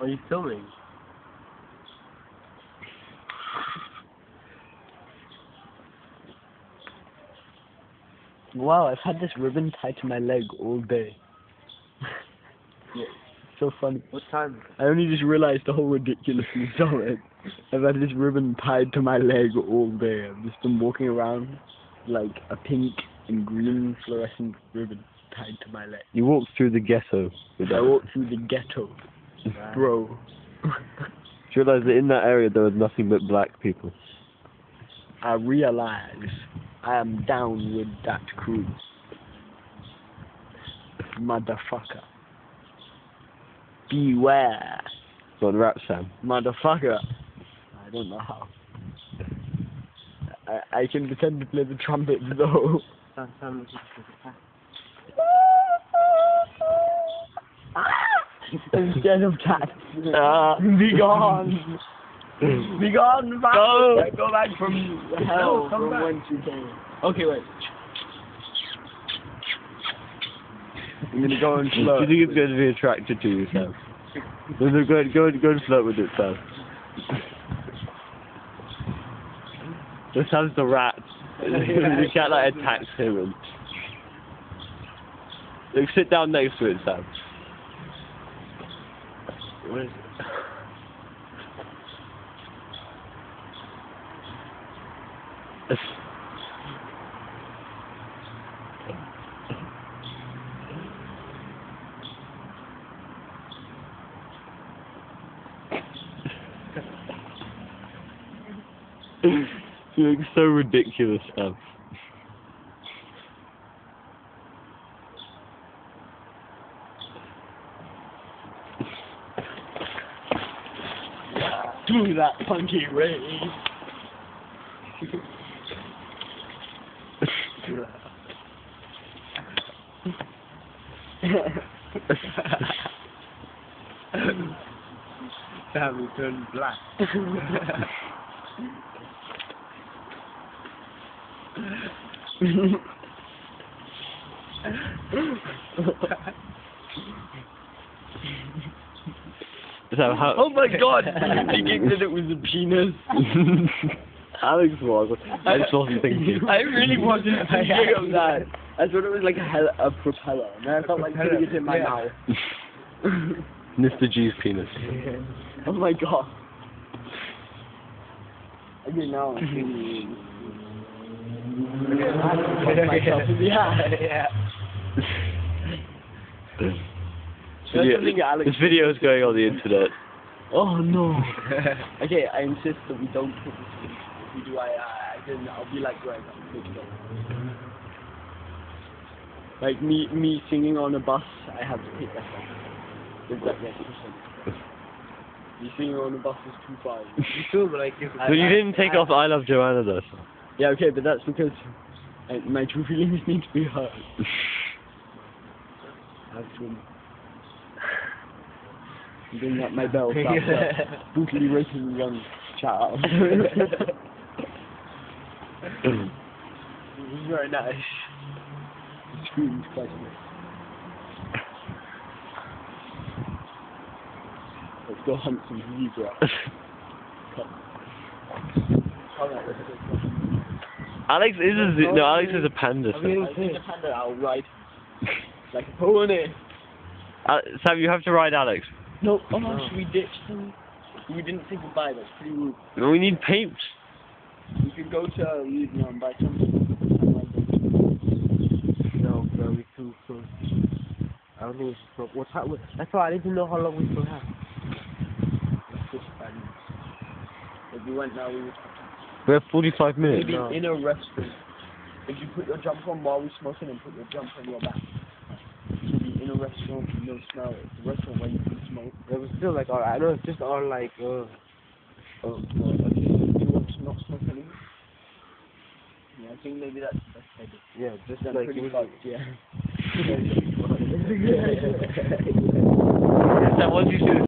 Are you filming? Wow, I've had this ribbon tied to my leg all day. Yeah. So funny. What time? I only just realized the whole ridiculousness of it. I've had this ribbon tied to my leg all day. I've just been walking around like a pink and green fluorescent ribbon tied to my leg. You walked through the ghetto with I that. walked through the ghetto, bro. Do you realise that in that area there was nothing but black people? I realize I am down with that crew. Motherfucker. Beware. Got rap, Sam. Motherfucker. I don't know how. I can pretend to play the trumpet though. Instead of that. Be gone. Be gone. Back. Go back from hell from whence you came. Okay, wait. I'm gonna go and Do flirt. you think it's going to be attracted to you, Sam? Go and flirt with it, Sam. This has the rat. The cat like attacks him and... Look, sit down next to it, Sam. What is it? You look so ridiculous, Sam. Do that funky rave. Sam, you turned black. Sam, how... Oh my god, were you thinking that it was a penis? Alex was. I just wasn't thinking. I really wasn't thinking of that. I thought it was like a propeller, and I felt like putting it in my mouth. Mr. G's penis. Oh my god. Okay, now I'm thinking... myself in the eye. This video is going on the internet. Oh no. Okay, I insist that we don't put this in. If we do, I'll be like Greg. I'll take it off. Like me singing on a bus, I have to take that off. Is that necessary? Me singing on a bus is too far. You still like it. But you didn't take off I Love Joanna though. Yeah, okay, but that's because my true feelings need to be heard. I have to bring up my belt after brutally raping a young child. It was very nice. The scream's quite nice. Let's go hunt some zebra. Come. Alright, let's go. Alex is a panda. I'm going to take a panda, I'll ride him. Like a pony. Sam, you have to ride Alex. No, we ditched him. We didn't say goodbye, that's pretty rude. No, we need paint. We could go to Leeds and buy something. No, bro, we're too close. I don't think we should talk. What's happening? That's why I didn't know how long we still have. It's just fun. If we went now, we would We have 45 minutes. maybe in a restaurant. If you put your jumper on while we're smoking and put your jumper on your back. Maybe in a restaurant, no smell. It's a restaurant where you can smoke. It was still like, alright, I know it's just all like, Oh, well, okay. Do you want to not smoke anymore? Yeah, I think maybe that's the best idea. yeah, just That's like, pretty fucked, yeah. Sam, once you see